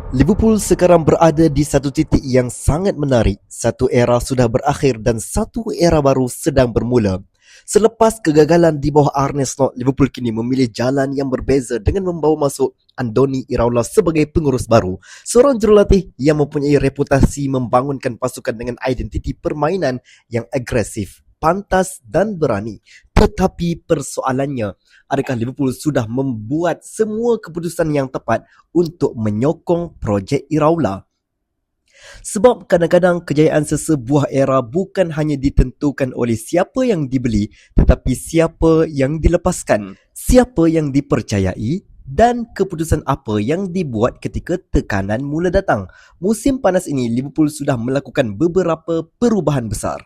Liverpool sekarang berada di satu titik yang sangat menarik. Satu era sudah berakhir dan satu era baru sedang bermula. Selepas kegagalan di bawah Arne Slot, Liverpool kini memilih jalan yang berbeza dengan membawa masuk Andoni Iraola sebagai pengurus baru. Seorang jurulatih yang mempunyai reputasi membangunkan pasukan dengan identiti permainan yang agresif, pantas dan berani. Tetapi persoalannya, adakah Liverpool sudah membuat semua keputusan yang tepat untuk menyokong projek Iraola? Sebab kadang-kadang kejayaan sesebuah era bukan hanya ditentukan oleh siapa yang dibeli, tetapi siapa yang dilepaskan, siapa yang dipercayai dan keputusan apa yang dibuat ketika tekanan mula datang. Musim panas ini, Liverpool sudah melakukan beberapa perubahan besar.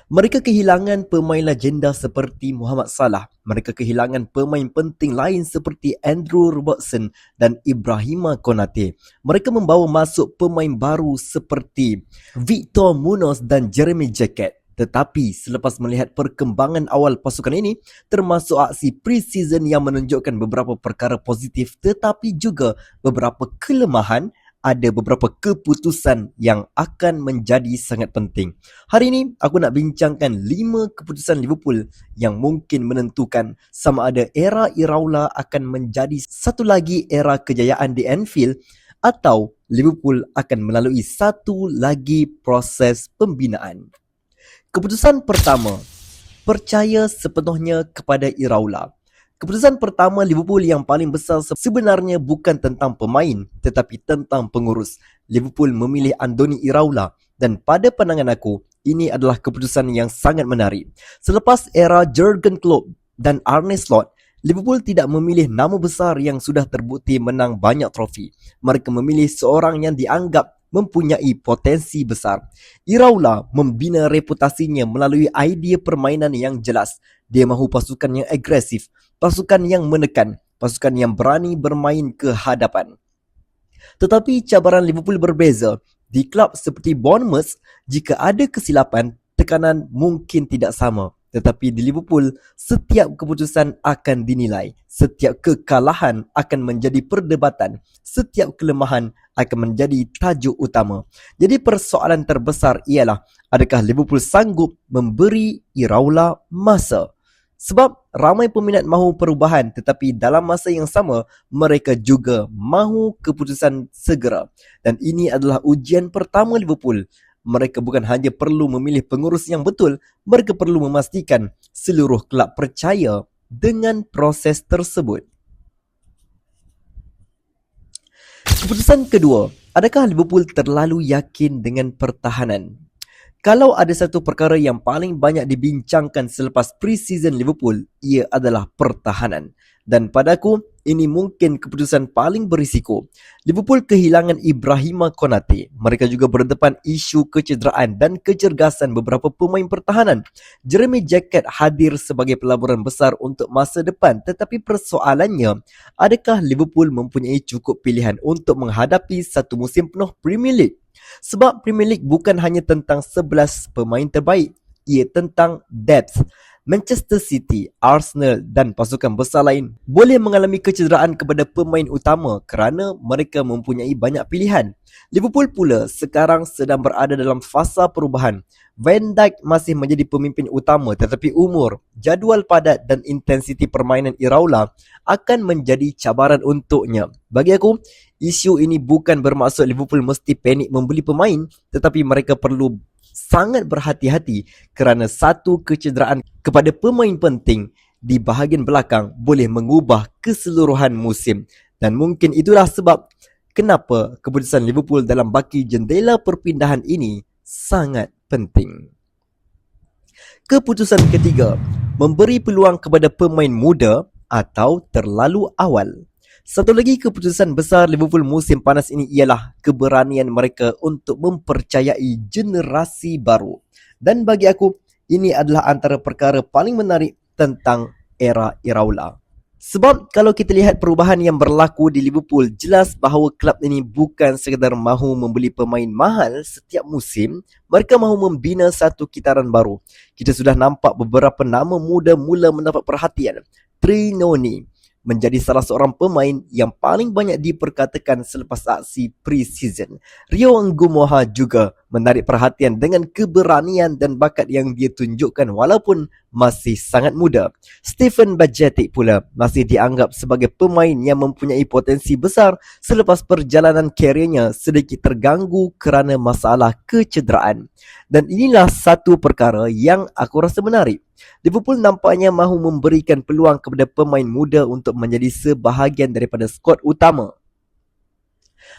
Mereka kehilangan pemain legenda seperti Muhammad Salah. Mereka kehilangan pemain penting lain seperti Andrew Robertson dan Ibrahima Konate. Mereka membawa masuk pemain baru seperti Victor Munoz dan Jeremy Jacquet. Tetapi selepas melihat perkembangan awal pasukan ini, termasuk aksi pre-season yang menunjukkan beberapa perkara positif tetapi juga beberapa kelemahan, ada beberapa keputusan yang akan menjadi sangat penting. Hari ini aku nak bincangkan 5 keputusan Liverpool yang mungkin menentukan sama ada era Iraola akan menjadi satu lagi era kejayaan di Anfield atau Liverpool akan melalui satu lagi proses pembinaan. Keputusan pertama, percaya sepenuhnya kepada Iraola. Keputusan pertama Liverpool yang paling besar sebenarnya bukan tentang pemain tetapi tentang pengurus. Liverpool memilih Andoni Iraola dan pada pandangan aku, ini adalah keputusan yang sangat menarik. Selepas era Jurgen Klopp dan Arne Slot, Liverpool tidak memilih nama besar yang sudah terbukti menang banyak trofi. Mereka memilih seorang yang dianggap mempunyai potensi besar. Iraola membina reputasinya melalui idea permainan yang jelas. Dia mahu pasukan yang agresif, pasukan yang menekan, pasukan yang berani bermain ke hadapan. Tetapi cabaran Liverpool berbeza. Di klub seperti Bournemouth, jika ada kesilapan, tekanan mungkin tidak sama. Tetapi di Liverpool, setiap keputusan akan dinilai. Setiap kekalahan akan menjadi perdebatan. Setiap kelemahan akan menjadi tajuk utama. Jadi persoalan terbesar ialah, adakah Liverpool sanggup memberi Iraola masa? Sebab ramai peminat mahu perubahan tetapi dalam masa yang sama mereka juga mahu keputusan segera. Dan ini adalah ujian pertama Liverpool. Mereka bukan hanya perlu memilih pengurus yang betul, mereka perlu memastikan seluruh kelab percaya dengan proses tersebut. Keputusan kedua, adakah Liverpool terlalu yakin dengan pertahanan? Kalau ada satu perkara yang paling banyak dibincangkan selepas pre-season Liverpool, ia adalah pertahanan. Dan padaku, ini mungkin keputusan paling berisiko. Liverpool kehilangan Ibrahima Konate. Mereka juga berdepan isu kecederaan dan kecergasan beberapa pemain pertahanan. Jeremy Jacquet hadir sebagai pelaburan besar untuk masa depan. Tetapi persoalannya, adakah Liverpool mempunyai cukup pilihan untuk menghadapi satu musim penuh Premier League? Sebab Premier League bukan hanya tentang 11 pemain terbaik, ia tentang depth. Manchester City, Arsenal dan pasukan besar lain boleh mengalami kecederaan kepada pemain utama kerana mereka mempunyai banyak pilihan. Liverpool pula sekarang sedang berada dalam fasa perubahan. Van Dijk masih menjadi pemimpin utama tetapi umur, jadual padat dan intensiti permainan Iraola akan menjadi cabaran untuknya. Bagi aku, isu ini bukan bermaksud Liverpool mesti panik membeli pemain tetapi mereka perlu sangat berhati-hati kerana satu kecederaan kepada pemain penting di bahagian belakang boleh mengubah keseluruhan musim. Dan mungkin itulah sebab kenapa keputusan Liverpool dalam baki jendela perpindahan ini sangat penting. Keputusan ketiga, memberi peluang kepada pemain muda atau terlalu awal. Satu lagi keputusan besar Liverpool musim panas ini ialah keberanian mereka untuk mempercayai generasi baru. Dan bagi aku, ini adalah antara perkara paling menarik tentang era Iraola. Sebab kalau kita lihat perubahan yang berlaku di Liverpool, jelas bahawa kelab ini bukan sekadar mahu membeli pemain mahal setiap musim, mereka mahu membina satu kitaran baru. Kita sudah nampak beberapa nama muda mula mendapat perhatian. Trinoni, menjadi salah seorang pemain yang paling banyak diperkatakan selepas aksi pre-season. Rio Ngumoha juga menarik perhatian dengan keberanian dan bakat yang dia tunjukkan walaupun masih sangat muda. Stephen Bajcetic pula masih dianggap sebagai pemain yang mempunyai potensi besar selepas perjalanan kariernya sedikit terganggu kerana masalah kecederaan. Dan inilah satu perkara yang aku rasa menarik. Liverpool nampaknya mahu memberikan peluang kepada pemain muda untuk menjadi sebahagian daripada skuad utama.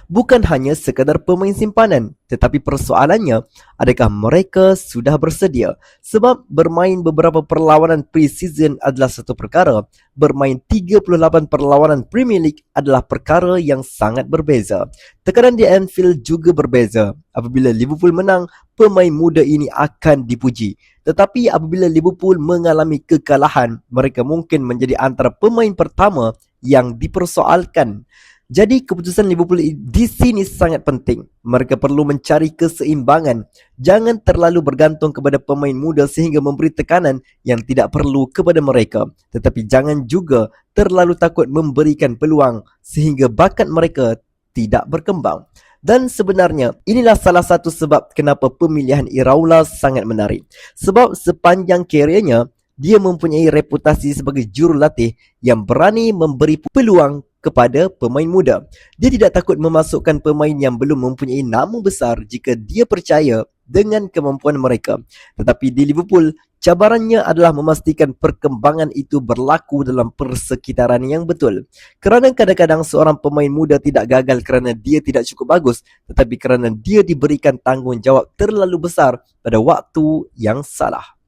Bukan hanya sekadar pemain simpanan, tetapi persoalannya, adakah mereka sudah bersedia? Sebab bermain beberapa perlawanan pre-season adalah satu perkara, bermain 38 perlawanan Premier League adalah perkara yang sangat berbeza. Tekanan di Anfield juga berbeza. Apabila Liverpool menang, pemain muda ini akan dipuji. Tetapi apabila Liverpool mengalami kekalahan, mereka mungkin menjadi antara pemain pertama yang dipersoalkan. Jadi keputusan Liverpool di sini sangat penting. Mereka perlu mencari keseimbangan. Jangan terlalu bergantung kepada pemain muda sehingga memberi tekanan yang tidak perlu kepada mereka. Tetapi jangan juga terlalu takut memberikan peluang sehingga bakat mereka tidak berkembang. Dan sebenarnya inilah salah satu sebab kenapa pemilihan Iraola sangat menarik. Sebab sepanjang kariernya, dia mempunyai reputasi sebagai jurulatih yang berani memberi peluang kepada pemain muda. Dia tidak takut memasukkan pemain yang belum mempunyai nama besar jika dia percaya dengan kemampuan mereka. Tetapi di Liverpool, cabarannya adalah memastikan perkembangan itu berlaku dalam persekitaran yang betul. Kerana kadang-kadang seorang pemain muda tidak gagal kerana dia tidak cukup bagus, tetapi kerana dia diberikan tanggungjawab terlalu besar pada waktu yang salah.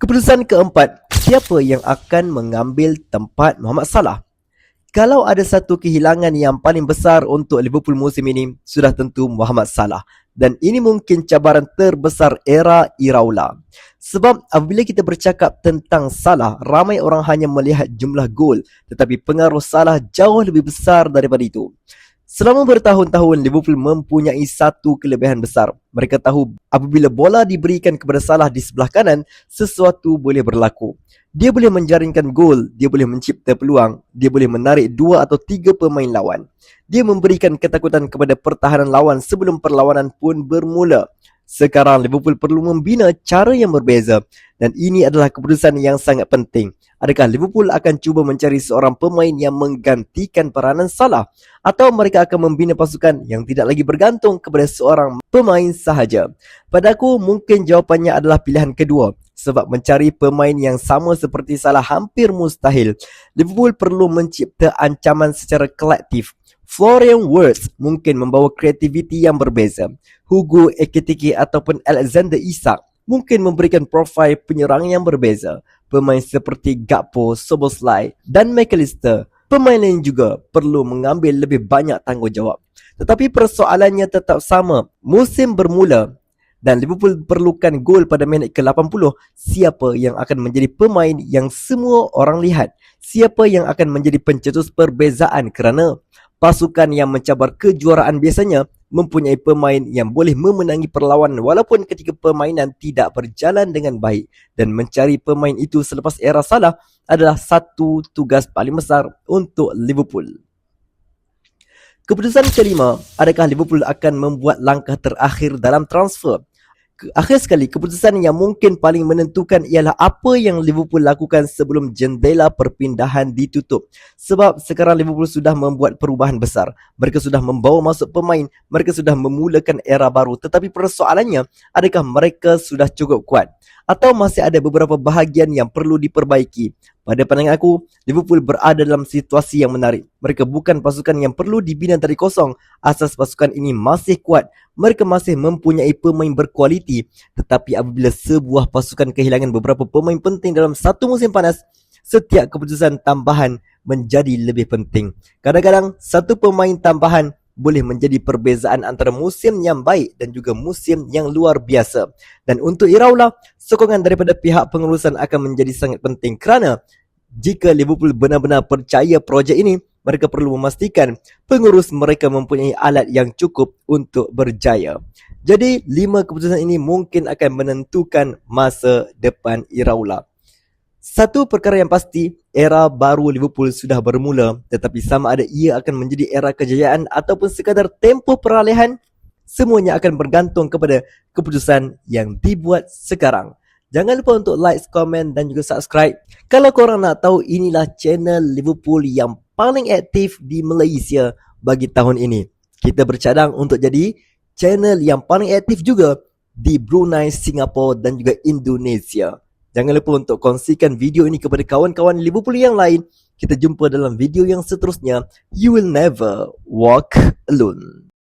Keputusan keempat, siapa yang akan mengambil tempat Mohamed Salah? Kalau ada satu kehilangan yang paling besar untuk Liverpool musim ini, sudah tentu Mohamed Salah. Dan ini mungkin cabaran terbesar era Iraola. Sebab apabila kita bercakap tentang Salah, ramai orang hanya melihat jumlah gol, tetapi pengaruh Salah jauh lebih besar daripada itu. Selama bertahun-tahun, Liverpool mempunyai satu kelebihan besar. Mereka tahu apabila bola diberikan kepada Salah di sebelah kanan, sesuatu boleh berlaku. Dia boleh menjaringkan gol, dia boleh mencipta peluang, dia boleh menarik 2 atau 3 pemain lawan. Dia memberikan ketakutan kepada pertahanan lawan sebelum perlawanan pun bermula. Sekarang Liverpool perlu membina cara yang berbeza dan ini adalah keputusan yang sangat penting. Adakah Liverpool akan cuba mencari seorang pemain yang menggantikan peranan Salah atau mereka akan membina pasukan yang tidak lagi bergantung kepada seorang pemain sahaja? Pada aku, mungkin jawapannya adalah pilihan kedua. Sebab mencari pemain yang sama seperti Salah hampir mustahil. Liverpool perlu mencipta ancaman secara kolektif. Florian Wirtz mungkin membawa kreativiti yang berbeza. Hugo Ekitike ataupun Alexander Isak mungkin memberikan profil penyerang yang berbeza. Pemain seperti Gakpo, Szoboszlai dan McAllister, pemain lain juga perlu mengambil lebih banyak tanggungjawab. Tetapi persoalannya tetap sama. Musim bermula dan Liverpool perlukan gol pada minit ke-80. Siapa yang akan menjadi pemain yang semua orang lihat? Siapa yang akan menjadi pencetus perbezaan? Kerana pasukan yang mencabar kejuaraan biasanya mempunyai pemain yang boleh memenangi perlawanan walaupun ketika permainan tidak berjalan dengan baik. Dan mencari pemain itu selepas era Salah adalah satu tugas paling besar untuk Liverpool. Keputusan kelima, adakah Liverpool akan membuat langkah terakhir dalam transfer? Akhir sekali, keputusan yang mungkin paling menentukan ialah apa yang Liverpool lakukan sebelum jendela perpindahan ditutup. Sebab sekarang Liverpool sudah membuat perubahan besar. Mereka sudah membawa masuk pemain, mereka sudah memulakan era baru. Tetapi persoalannya, adakah mereka sudah cukup kuat? Atau masih ada beberapa bahagian yang perlu diperbaiki? Pada pandangan aku, Liverpool berada dalam situasi yang menarik. Mereka bukan pasukan yang perlu dibina dari kosong. Asas pasukan ini masih kuat. Mereka masih mempunyai pemain berkualiti. Tetapi apabila sebuah pasukan kehilangan beberapa pemain penting dalam satu musim panas, setiap keputusan tambahan menjadi lebih penting. Kadang-kadang, satu pemain tambahan boleh menjadi perbezaan antara musim yang baik dan juga musim yang luar biasa. Dan untuk Iraola, sokongan daripada pihak pengurusan akan menjadi sangat penting kerana jika Liverpool benar-benar percaya projek ini, mereka perlu memastikan pengurus mereka mempunyai alat yang cukup untuk berjaya. Jadi, 5 keputusan ini mungkin akan menentukan masa depan Iraola. Satu perkara yang pasti, era baru Liverpool sudah bermula, tetapi sama ada ia akan menjadi era kejayaan ataupun sekadar tempoh peralihan, semuanya akan bergantung kepada keputusan yang dibuat sekarang. Jangan lupa untuk like, komen dan juga subscribe. Kalau korang nak tahu, inilah channel Liverpool yang paling aktif di Malaysia bagi tahun ini. Kita bercadang untuk jadi channel yang paling aktif juga di Brunei, Singapura dan juga Indonesia. Jangan lupa untuk kongsikan video ini kepada kawan-kawan Liverpool yang lain. Kita jumpa dalam video yang seterusnya. You will never walk alone.